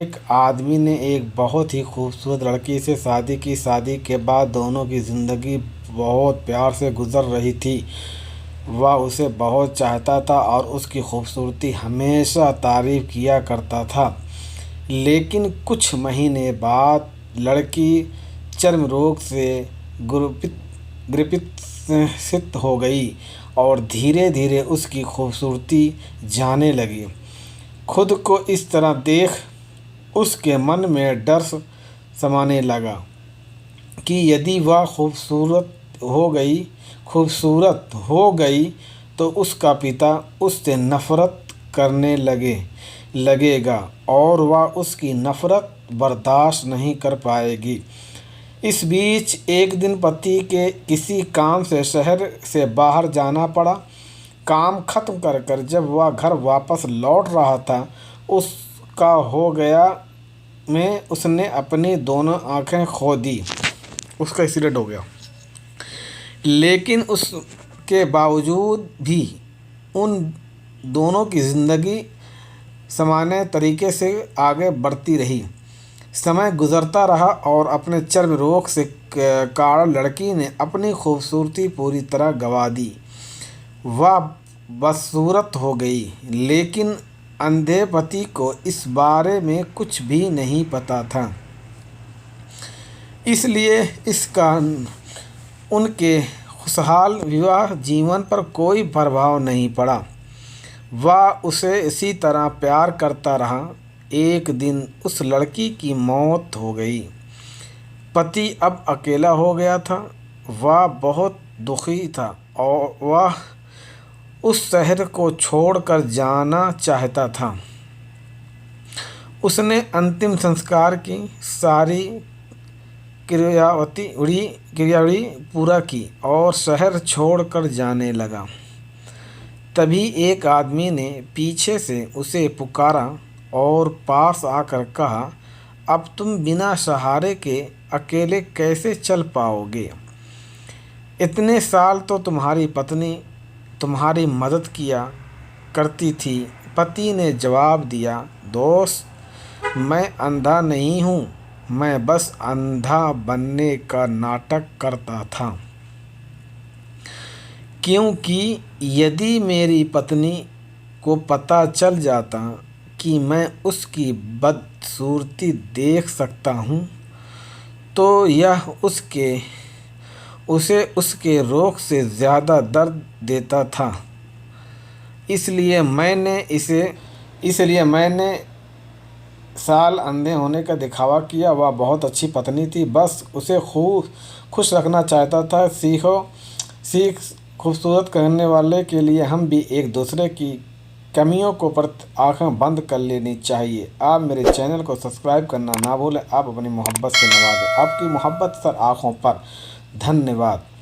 एक आदमी ने एक बहुत ही खूबसूरत लड़की से शादी की। शादी के बाद दोनों की ज़िंदगी बहुत प्यार से गुजर रही थी। वह उसे बहुत चाहता था और उसकी खूबसूरती हमेशा तारीफ़ किया करता था। लेकिन कुछ महीने बाद लड़की चर्म रोग से ग्रसित ग्रसित हो गई और धीरे धीरे उसकी खूबसूरती जाने लगी। खुद को इस तरह देख उसके मन में डर समाने लगा कि यदि वह खूबसूरत हो गई तो उसका पिता उससे नफ़रत करने लगेगा और वह उसकी नफ़रत बर्दाश्त नहीं कर पाएगी। इस बीच एक दिन पति के किसी काम से शहर से बाहर जाना पड़ा। काम खत्म कर जब वह घर वापस लौट रहा था, उसका हो गया में उसने अपनी दोनों आंखें खो दी। उसका एक्सीडेंट हो गया। लेकिन उसके बावजूद भी उन दोनों की ज़िंदगी सामान्य तरीके से आगे बढ़ती रही। समय गुजरता रहा और अपने चर्म रोग से कारण लड़की ने अपनी खूबसूरती पूरी तरह गंवा दी। वह बदसूरत हो गई, लेकिन अंधे पति को इस बारे में कुछ भी नहीं पता था। इसलिए इसका उनके खुशहाल विवाह जीवन पर कोई प्रभाव नहीं पड़ा। वह उसे इसी तरह प्यार करता रहा। एक दिन उस लड़की की मौत हो गई। पति अब अकेला हो गया था। वह बहुत दुखी था और वह उस शहर को छोड़कर जाना चाहता था। उसने अंतिम संस्कार की सारी क्रियाविधि पूरा की और शहर छोड़कर जाने लगा। तभी एक आदमी ने पीछे से उसे पुकारा और पास आकर कहा, अब तुम बिना सहारे के अकेले कैसे चल पाओगे? इतने साल तो तुम्हारी पत्नी तुम्हारी मदद किया करती थी। पति ने जवाब दिया, दोस्त, मैं अंधा नहीं हूँ, मैं बस अंधा बनने का नाटक करता था। क्योंकि यदि मेरी पत्नी को पता चल जाता कि मैं उसकी बदसूरती देख सकता हूँ, तो यह उसे उसके रोग से ज़्यादा दर्द देता था। इसलिए मैंने साल अंधे होने का दिखावा किया। वह बहुत अच्छी पत्नी थी, बस उसे खुश रखना चाहता था। सीख खूबसूरत करने वाले के लिए हम भी एक दूसरे की कमियों को पर आँखें बंद कर लेनी चाहिए। आप मेरे चैनल को सब्सक्राइब करना ना भूलें। आप अपनी मोहब्बत से नवाजें। आपकी मोहब्बत सर आँखों पर। धन्यवाद।